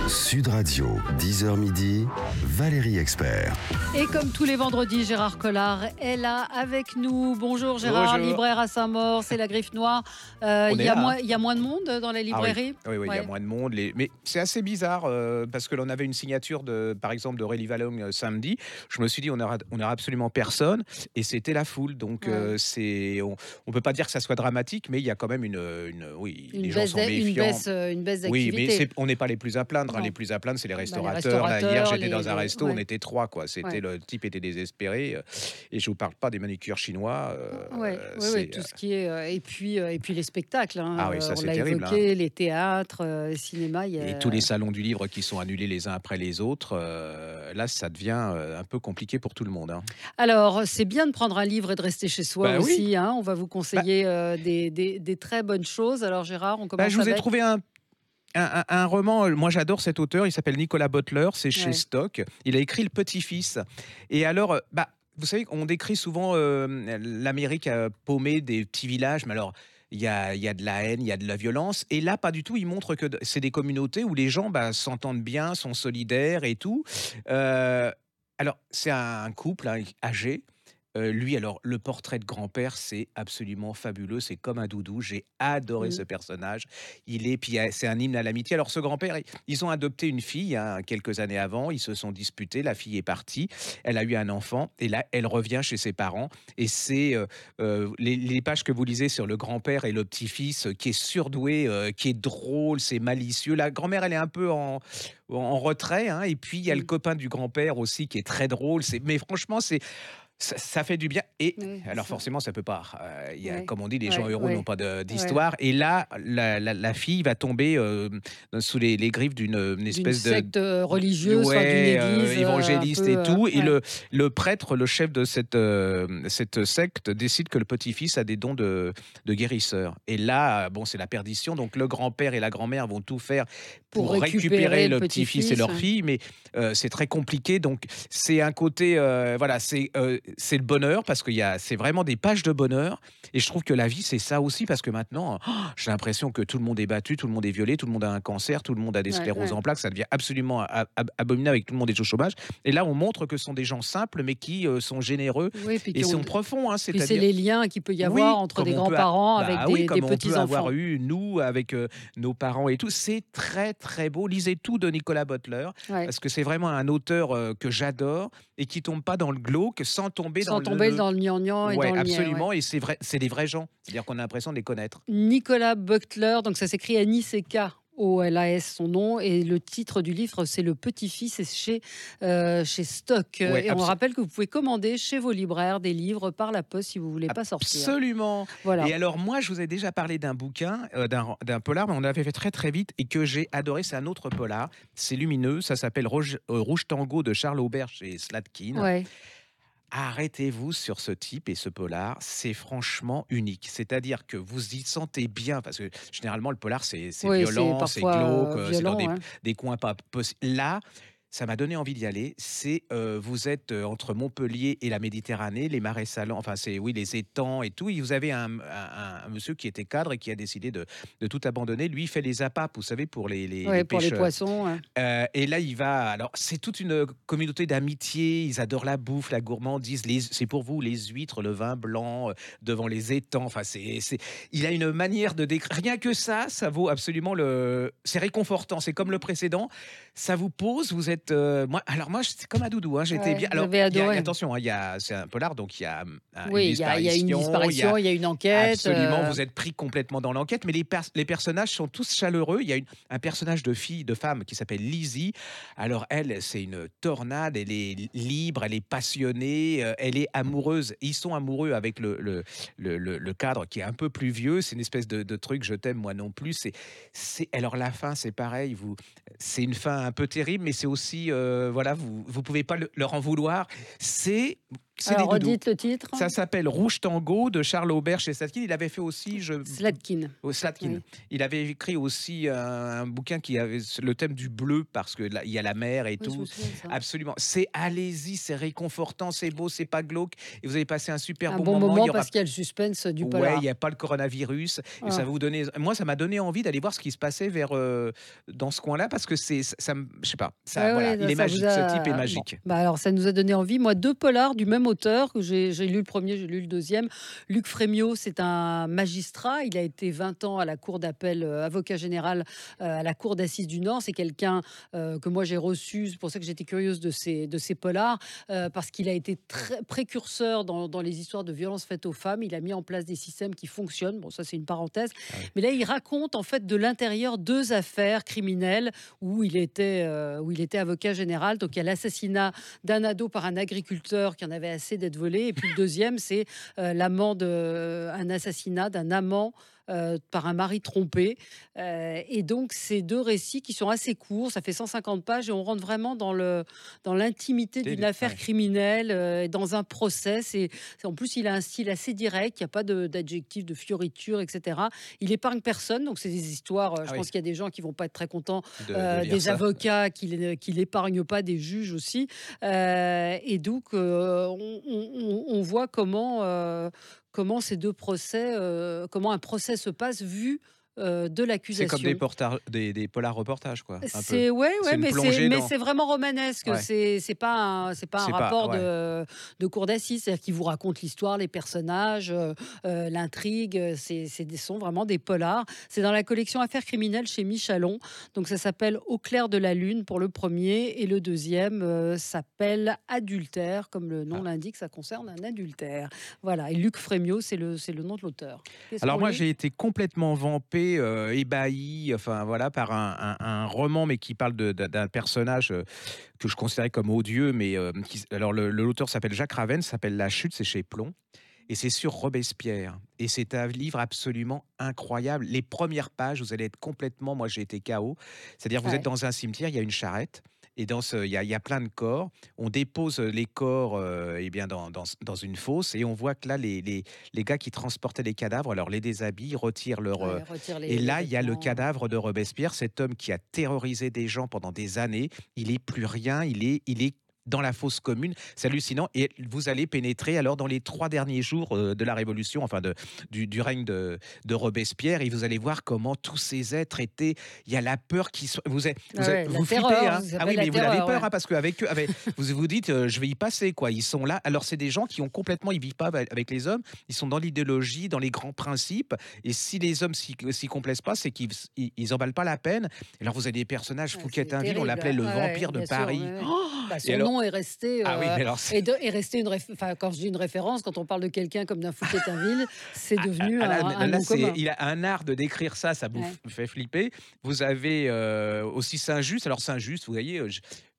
Sud Radio, 10h midi, Valérie Expert. Et comme tous les vendredis, Gérard Collard est là avec nous. Bonjour Gérard, Bonjour. libraire à Saint-Maur, c'est la Griffe Noire. Il y a moins de monde dans les librairies. Oui, il y a moins de monde. Mais c'est assez bizarre parce que l'on avait une signature par exemple d'Aurélie Valognes samedi. Je me suis dit on aura absolument personne et c'était la foule. Donc on peut pas dire que ça soit dramatique, mais il y a quand même les gens sont méfiants. Une baisse d'activité. Oui, mais on n'est pas les plus à plaindre. Les plus à plaindre, c'est les restaurateurs. Hier, j'étais dans un resto, on était 3. Le type était désespéré. Et je vous parle pas des manicures chinois. Tout ce qui est et puis les spectacles. Ah oui, ça c'est terrible. Évoqué, les théâtres, les cinémas. Et tous les salons du livre qui sont annulés les uns après les autres. Là, ça devient un peu compliqué pour tout le monde. Alors, c'est bien de prendre un livre et de rester chez soi aussi. Oui. On va vous conseiller des très bonnes choses. Alors Gérard, on commence avec... Je vous ai trouvé un roman, moi j'adore cet auteur, il s'appelle Nicolas Butler, c'est chez Stock. Il a écrit Le Petit-Fils. Et alors, vous savez, on décrit souvent l'Amérique paumée des petits villages, mais alors... Il y a de la haine, il y a de la violence. Et là, pas du tout. Il montre que c'est des communautés où les gens s'entendent bien, sont solidaires et tout. Alors, c'est un couple âgé. Lui, alors, le portrait de grand-père, c'est absolument fabuleux. C'est comme un doudou. J'ai adoré ce personnage. C'est un hymne à l'amitié. Alors, ce grand-père, ils ont adopté une fille quelques années avant. Ils se sont disputés. La fille est partie. Elle a eu un enfant. Et là, elle revient chez ses parents. Et c'est les pages que vous lisez sur le grand-père et le petit-fils qui est surdoué, qui est drôle, c'est malicieux. La grand-mère, elle est un peu en retrait. Et puis, il y a le copain du grand-père aussi qui est très drôle. Mais franchement, ça fait du bien. Et alors forcément, ça peut pas. Comme on dit, les gens heureux n'ont pas d'histoire. Et là, la fille va tomber sous les griffes d'une espèce de secte religieuse, d'une église évangéliste et tout. Et le prêtre, le chef de cette secte, décide que le petit-fils a des dons de guérisseur. Et là, c'est la perdition. Donc le grand-père et la grand-mère vont tout faire pour récupérer le petit-fils et leur fille. Mais c'est très compliqué. Donc c'est un côté, c'est le bonheur parce que c'est vraiment des pages de bonheur. Et je trouve que la vie, c'est ça aussi parce que maintenant, j'ai l'impression que tout le monde est battu, tout le monde est violé, tout le monde a un cancer, tout le monde a des scléroses en plaques. Ça devient absolument abominable avec tout le monde est au chômage. Et là, on montre que ce sont des gens simples, mais qui sont généreux et sont profonds. C'est les liens qu'il peut y avoir entre des grands-parents avec des petits-enfants. On peut avoir eu, nous, avec nos parents et tout. C'est très, très beau. Lisez tout de Nicolas Butler parce que c'est vraiment un auteur que j'adore et qui tombe pas dans le glauque sans tomber dans le gnangnan et dans le absolument. Et c'est vrai, c'est des vrais gens. C'est-à-dire qu'on a l'impression de les connaître. Nicolas Butler, donc ça s'écrit N-I-C-K-O-L-A-S, son nom, et le titre du livre, c'est Le Petit-Fils, et chez Stock. Et on rappelle que vous pouvez commander chez vos libraires des livres par la poste si vous voulez pas sortir. Absolument. Voilà. Et alors moi, je vous ai déjà parlé d'un bouquin, d'un polar, mais on l'avait fait très très vite et que j'ai adoré. C'est un autre polar. C'est lumineux. Ça s'appelle Rouge Tango de Charles Aubert chez Slatkin. Arrêtez-vous sur ce type et ce polar, c'est franchement unique. C'est-à-dire que vous y sentez bien, parce que généralement le polar c'est violent, c'est glauque, c'est dans des coins pas possibles. Là, ça m'a donné envie d'y aller. Vous êtes entre Montpellier et la Méditerranée, les marais salants, les étangs et tout. Et vous avez un monsieur qui était cadre et qui a décidé de tout abandonner. Lui, il fait les appâts, vous savez, pour les pour pêcheurs. les poissons. Et là, il va. Alors, c'est toute une communauté d'amitié. Ils adorent la bouffe, la gourmandise. C'est pour vous les huîtres, le vin blanc devant les étangs. Enfin, il a une manière de décrire. Rien que ça vaut absolument c'est réconfortant. C'est comme le précédent. Ça vous pose. Vous êtes moi, c'est comme un doudou. J'étais bien. Alors, attention, c'est un polar, donc il y a il y a une disparition, il y a une enquête. Absolument, vous êtes pris complètement dans l'enquête, mais les personnages sont tous chaleureux. Il y a un personnage de femme qui s'appelle Lizzie. Alors elle, c'est une tornade. Elle est libre, elle est passionnée, elle est amoureuse. Ils sont amoureux avec le cadre qui est un peu plus vieux. C'est une espèce de truc. Je t'aime, moi non plus. Alors la fin, c'est pareil. C'est une fin un peu terrible, mais c'est aussi vous pouvez pas leur en vouloir. Alors, redites le titre. Ça s'appelle Rouge Tango de Charles Aubert chez Slatkin. Il avait fait aussi... Slatkin. Slatkin. Oui. Il avait écrit aussi un bouquin qui avait le thème du bleu, parce qu'il y a la mer et tout. Absolument. Allez-y, c'est réconfortant, c'est beau, c'est pas glauque. Et vous avez passé un super bon moment. Parce qu'il y a le suspense du polar. Ouais, il n'y a pas le coronavirus. Et ça vous donnait... Moi, ça m'a donné envie d'aller voir ce qui se passait dans ce coin-là, parce que je sais pas. Il est magique, ce type est magique. Bon. Alors, ça nous a donné envie. Moi, 2 polars du même auteur, que j'ai lu le premier, j'ai lu le deuxième. Luc Frémiot, c'est un magistrat. Il a été 20 ans à la cour d'appel, avocat général à la cour d'assises du Nord. C'est quelqu'un que moi j'ai reçu. C'est pour ça que j'étais curieuse de ces polars, parce qu'il a été très précurseur dans les histoires de violences faites aux femmes. Il a mis en place des systèmes qui fonctionnent. Bon, ça c'est une parenthèse. Mais là, il raconte en fait de l'intérieur 2 affaires criminelles où il était avocat général. Donc il y a l'assassinat d'un ado par un agriculteur qui en avait assez d'être volé. Et puis le deuxième, c'est un assassinat d'un amant par un mari trompé. Et donc, ces 2 récits qui sont assez courts, ça fait 150 pages et on rentre vraiment dans l'intimité d'une affaire criminelle, dans un procès. En plus, il a un style assez direct, il n'y a pas d'adjectif, de fioriture, etc. Il épargne personne, donc c'est des histoires, je pense qu'il y a des gens qui ne vont pas être très contents, des avocats qui l'épargnent pas, des juges aussi. Et donc, on voit comment ces 2 procès, comment un procès se passe vu de l'accusation. C'est comme des polars reportages, quoi. Mais c'est vraiment romanesque. Ouais. C'est pas un rapport de cour d'assises. C'est-à-dire qu'il vous raconte l'histoire, les personnages, l'intrigue. Ce sont vraiment des polars. C'est dans la collection Affaires criminelles chez Michalon. Donc ça s'appelle Au clair de la lune pour le premier, et le deuxième s'appelle Adultère, comme le nom l'indique. Ça concerne un adultère. Voilà. Et Luc Frémiot, c'est le nom de l'auteur. Alors moi, j'ai été complètement vampé, ébahi, par un roman, mais qui parle d'un personnage que je considérais comme odieux, mais l'auteur s'appelle Jacques Ravenne, s'appelle La Chute, c'est chez Plomb. Et c'est sur Robespierre. Et c'est un livre absolument incroyable. Les premières pages, vous allez être complètement... Moi, j'ai été KO. C'est-à-dire, vous êtes dans un cimetière, il y a une charrette. Et il y a plein de corps. On dépose les corps dans une fosse. Et on voit que là, les gars qui transportaient les cadavres, alors les déshabillent, retirent leur... et là, il y a le cadavre de Robespierre, cet homme qui a terrorisé des gens pendant des années. Il n'est plus rien, il est dans la fosse commune, c'est hallucinant. Et vous allez pénétrer alors dans les 3 derniers jours de la Révolution, du règne de Robespierre, et vous allez voir comment tous ces êtres étaient... Il y a la peur qui... Vous flippez, hein. Ah oui, mais vous avez peur, parce qu'avec eux, vous vous dites, je vais y passer, quoi. Ils sont là. Alors, c'est des gens qui ont complètement... Ils vivent pas avec les hommes. Ils sont dans l'idéologie, dans les grands principes. Et si les hommes s'y complaisent pas, c'est qu'ils emballent pas la peine. Alors, vous avez des personnages, Fouquet-Tinville, on l'appelait le vampire de Paris. Son nom est resté. Est resté quand je dis une référence, quand on parle de quelqu'un comme d'un Fouquet-Tinville, c'est devenu un nom commun. Il a un art de décrire ça vous fait flipper. Vous avez aussi Saint-Just. Alors Saint-Just, vous voyez,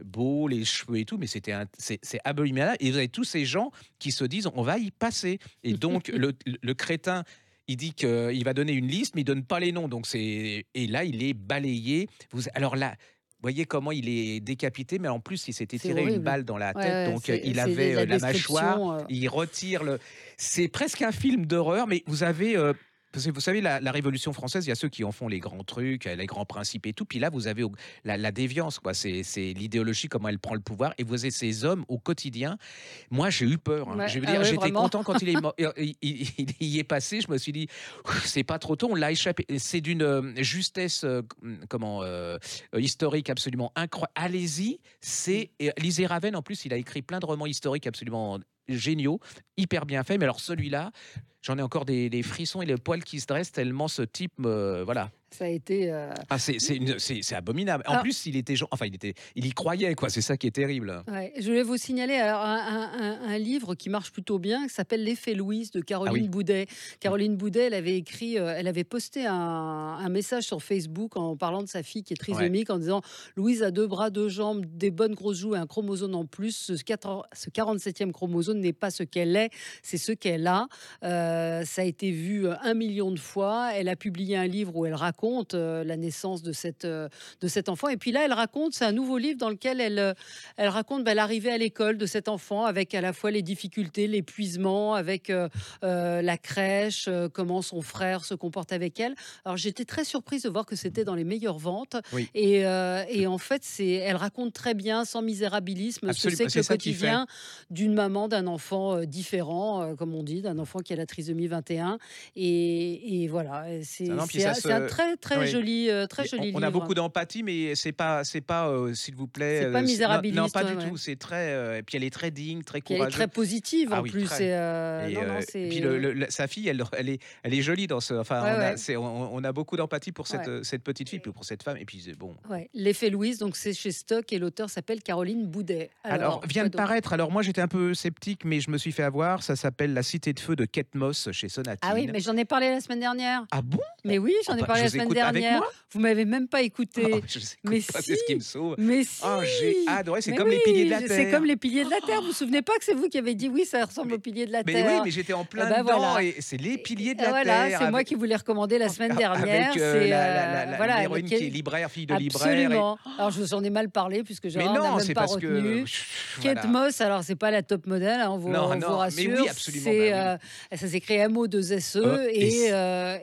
beau, les cheveux et tout, mais c'est abominable. Et vous avez tous ces gens qui se disent, on va y passer. Et donc, le crétin, il dit qu'il va donner une liste, mais il donne pas les noms. Donc et là, il est balayé. Alors là, vous voyez comment il est décapité, mais en plus, il s'était tiré une balle dans la tête. Donc, il avait la mâchoire. Il retire le... C'est presque un film d'horreur, mais vous avez... vous savez, la Révolution française, il y a ceux qui en font les grands trucs, les grands principes et tout. Puis là, vous avez la déviance, quoi. C'est l'idéologie, comment elle prend le pouvoir. Et vous avez ces hommes au quotidien. Moi, j'ai eu peur. Hein. Je veux dire, j'étais content quand il est mort. Il y est passé. Je me suis dit, c'est pas trop tôt, on l'a échappé. C'est d'une justesse historique absolument incroyable. Allez-y. Lisez Ravenne, en plus, il a écrit plein de romans historiques absolument géniaux, hyper bien faits. Mais alors celui-là, j'en ai encore des frissons et le poil qui se dresse tellement ce type, voilà. Ça a été. C'est abominable. En plus, il y croyait, quoi. C'est ça qui est terrible. Ouais, je voulais vous signaler un livre qui marche plutôt bien, qui s'appelle L'effet Louise de Caroline Boudet. Caroline Boudet, elle avait posté un message sur Facebook en parlant de sa fille qui est trisomique, en disant Louise a 2 bras, 2 jambes, des bonnes grosses joues et un chromosome en plus. Ce 47e chromosome n'est pas ce qu'elle est, c'est ce qu'elle a. Ça a été vu 1 million de fois. Elle a publié un livre où elle raconte raconte la naissance de cet enfant. Et puis là, elle raconte, c'est un nouveau livre dans lequel elle raconte l'arrivée à l'école de cet enfant avec à la fois les difficultés, l'épuisement, avec la crèche, comment son frère se comporte avec elle. Alors j'étais très surprise de voir que c'était dans les meilleures ventes. Oui, Et en fait, elle raconte très bien, sans misérabilisme, ce que absolument, c'est que c'est le ça qui fait. quotidien d'une maman, d'un enfant différent, comme on dit, d'un enfant qui a la trisomie 21. Et voilà, Ah non, puis c'est un très, très oui. joli, Et on a livre. beaucoup d'empathie, mais c'est pas, s'il vous plaît, C'est pas non, non, misérabiliste, pas ouais, du ouais. tout. C'est très, et puis elle est très digne, très Puis elle est courageuse. très positive Ah en oui, plus. très. Et Non, non, puis c'est. sa fille, elle est jolie dans ce. Enfin, Ouais, ouais. on a beaucoup d'empathie pour Ouais. cette petite fille, puis pour cette femme. Et puis c'est bon. Ouais. L'effet Louise, donc c'est chez Stock et l'auteur s'appelle Caroline Boudet. Alors, Alors, vient quoi de d'autre? paraître. Alors moi, j'étais un peu sceptique, mais je me suis fait avoir. Ça s'appelle La Cité de feu de Kate Moss chez Ah oui, Sonatine. mais j'en ai parlé la semaine dernière. Ah bon? Mais oui, Ah j'en ai bah, parlé je la vous semaine écoute avec dernière. moi. Vous m'avez même pas Oh, écouté. je vous Mais écoute pas, c'est si, ce qui me sauve. mais si. Oh, j'ai adoré. C'est Mais comme les piliers de oui, la c'est comme terre. les piliers de la terre. Vous vous souvenez pas que c'est vous qui avez dit oui, ça ressemble aux Mais, piliers de la mais oui, terre. mais j'étais en Eh plein ben dedans voilà. et c'est les piliers de Et la voilà, terre c'est moi qui vous l'ai recommandé la semaine avec dernière. C'est voilà, l'héroïne qui est libraire, fille de libraire. absolument. Alors j'en ai mal parlé puisque Mais Gérard n'a non, même c'est pas parce que retenu. Kate voilà. Moss, alors c'est pas la top modèle, hein, Non, on vous non, mais oui, rassure. absolument, bah oui. Ça s'écrit MO2SE Et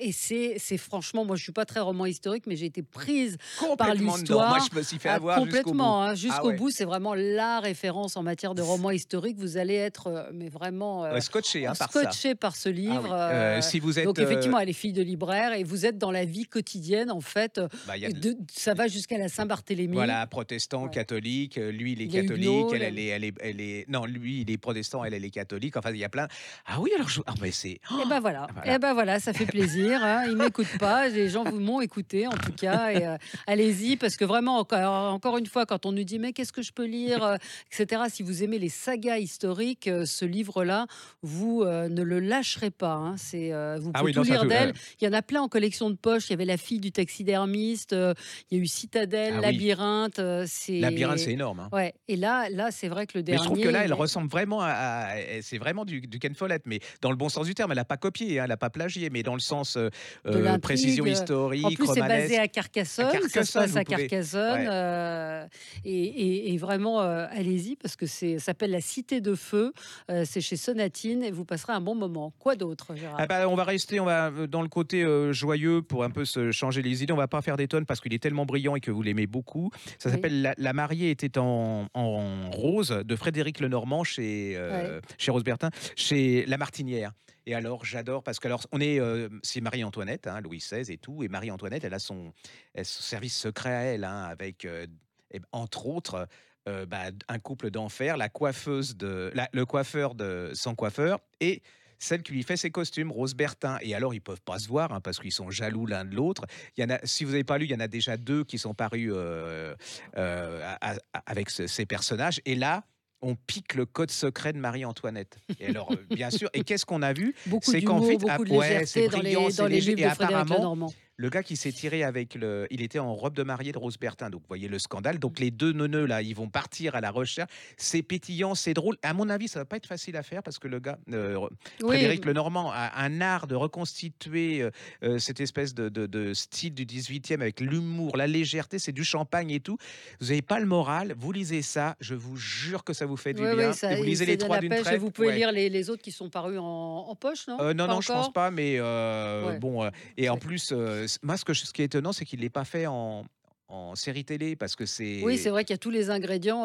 et c'est franchement, moi je suis pas très roman historique, mais j'ai été prise par complètement dedans. Moi, l'histoire. je me suis fait Ah, avoir jusqu'au bout. complètement, hein, Ah jusqu'au ouais. bout. C'est vraiment la référence en matière de roman historique. Vous allez être, mais vraiment Scotché hein, par ça. scotché par ce Ah livre. oui. Si vous êtes, Donc effectivement, elle est fille de libraire et vous êtes dans la vie quotidienne en fait. bah, il y a Et ça va jusqu'à la Saint-Barthélemy. voilà, protestant, Ouais. catholique. Lui, il est Les catholique. Huguenots. Non, lui, il est protestant. Elle est catholique. Enfin, il y a plein. Ah oui, alors ah, mais c'est. Et ben voilà, Voilà. ça fait plaisir. Hein. Ils m'écoutent pas, les gens vous m'ont écouté en tout cas. Et allez-y parce que vraiment encore une fois, quand on nous dit mais qu'est-ce que je peux lire, etc. Si vous aimez les sagas historiques, ce livre-là, vous ne le lâcherez pas. Hein. Vous Ah pouvez oui, tout non, ça lire tout. d'elle. Il y en a plein en collection de poche. Il y avait La fille du taxidermiste, il y a eu Citadelle, Ah oui. Labyrinthe. Labyrinthe, c'est énorme. Hein. Ouais. Et là, c'est vrai que le Mais je trouve que là, dernier, elle ressemble vraiment c'est vraiment du Ken Follett, mais dans le bon sens du terme. Elle n'a pas copié, hein, elle n'a pas plagié, mais dans le sens de précision l'intrigue. En historique, plus, c'est basé romanesque. à Carcassonne. Ça se Carcassonne, passe vous à pouvez. Carcassonne. Ouais. Et vraiment, allez-y parce que ça s'appelle La Cité de Feu. C'est chez Sonatine et vous passerez un bon moment. Quoi d'autre, Gérard? Ah bah, on va dans le côté joyeux pour un peu se changer les idées. On va pas faire des tonnes parce qu'il est tellement brillant et que vous l'aimez beaucoup. Ça Oui. s'appelle La mariée était en rose de Frédéric Lenormand Ouais. chez Rose Bertin, chez La Martinière. Et alors j'adore parce que alors c'est Marie-Antoinette, hein, Louis XVI et tout, et Marie-Antoinette elle a son service secret à elle, hein, avec entre autres un couple d'enfer, le coiffeur de son coiffeur et celle qui lui fait ses costumes, Rose Bertin. Et alors, ils peuvent pas se voir hein, parce qu'ils sont jaloux l'un de l'autre. Il y en a, si vous n'avez pas lu, il y en a déjà deux qui sont parus avec ces personnages. Et là, on pique le code secret de Marie-Antoinette. Et alors, bien sûr, et qu'est-ce qu'on a vu? Beaucoup C'est qu'en d'humour, fait, beaucoup de ouais, c'est légèreté dans brillant, c'est dans les léger. livres Et de Frédéric apparemment, Lenormand. le gars qui s'est tiré il était en robe de mariée de Rose Bertin. Donc, vous voyez le scandale. Donc, les deux neuneux, là, ils vont partir à la recherche. C'est pétillant, c'est drôle. À mon avis, ça va pas être facile à faire parce que le gars, Oui, Frédéric Lenormand, a un art de reconstituer cette espèce de style du 18e avec l'humour, la légèreté. C'est du champagne et tout. Vous n'avez pas le moral. Vous lisez ça. Je vous jure que ça vous fait du oui, bien. ça, Et vous lisez ça les donne trois la d'une pêche. Et traite. vous pouvez Ouais. lire les autres qui sont parus en poche, non? Non, Pas non, je pense encore? pas, mais Ouais. bon, et en Ouais. plus, moi, ce qui est étonnant, c'est qu'il l'ait pas fait en série télé parce que Oui, c'est c'est vrai qu'il y a tous les ingrédients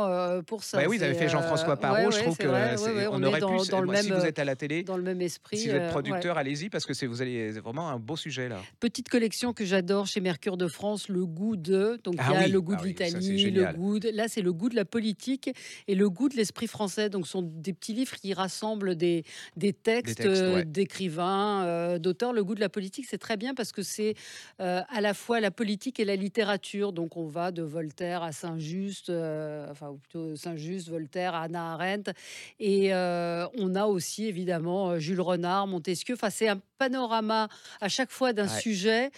pour bah, ça. oui, ils avaient fait Jean-François Ouais, Parrot. Je ouais, trouve c'est vrai. que Ouais, ouais, on on est aurait pu dans le moi, si vous même êtes à la télé, si esprit. vous êtes Ouais. producteur, allez-y parce que c'est vraiment un beau sujet, là. Petite collection que j'adore chez Mercure de France, le goût de. Donc il y Ah a oui, le goût bah de oui, ça, c'est l'Italie, le génial. goût de. Là, c'est le goût de la politique et le goût de l'esprit français. Donc ce sont des petits livres qui rassemblent des Des textes textes, ouais. d'écrivains, d'auteurs. Le goût de la politique, c'est très bien parce que c'est à la fois la politique et la littérature. Donc on va de Voltaire à Saint-Just, enfin ou plutôt Saint-Just, Voltaire à Hannah Arendt. Et on a aussi évidemment Jules Renard, Montesquieu. Enfin, panorama à chaque fois d'un Ouais. sujet.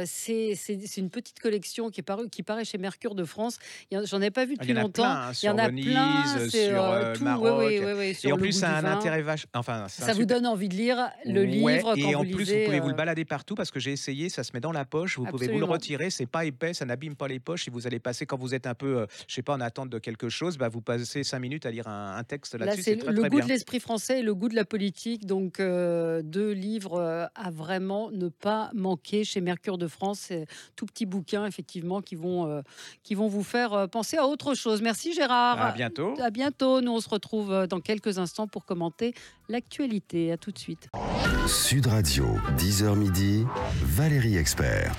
C'est une petite collection qui paraît chez Mercure de France. J'en ai pas vu Il y depuis en a longtemps. plein, hein, Il y sur en a Venise, plein, c'est sur le tout, oui, oui, Maroc. oui, oui, Et sur en le plus, goût ça du a un vin. intérêt enfin, c'est un Ça vous super. donne envie de lire le Ouais, livre quand et vous en plus, vous lisez. pouvez vous le balader partout parce que j'ai essayé, ça se met dans la poche, vous pouvez vous le Absolument. retirer, c'est pas épais, ça n'abîme pas les poches. Si vous allez passer, quand vous êtes un peu, je sais pas, en attente de quelque chose, bah, vous passez 5 minutes à lire un texte Là, là-dessus, c'est c'est très, le très goût de bien. l'esprit français et le goût de la politique. Donc, 2 livres, à vraiment ne pas manquer chez Mercure de France. C'est tout petits bouquins effectivement qui vont vous faire, penser à autre chose. Merci À Gérard. bientôt. À bientôt. Nous, on se retrouve, dans quelques instants pour commenter l'actualité. À tout de suite. Sud Radio, 10h midi, Valérie Expert.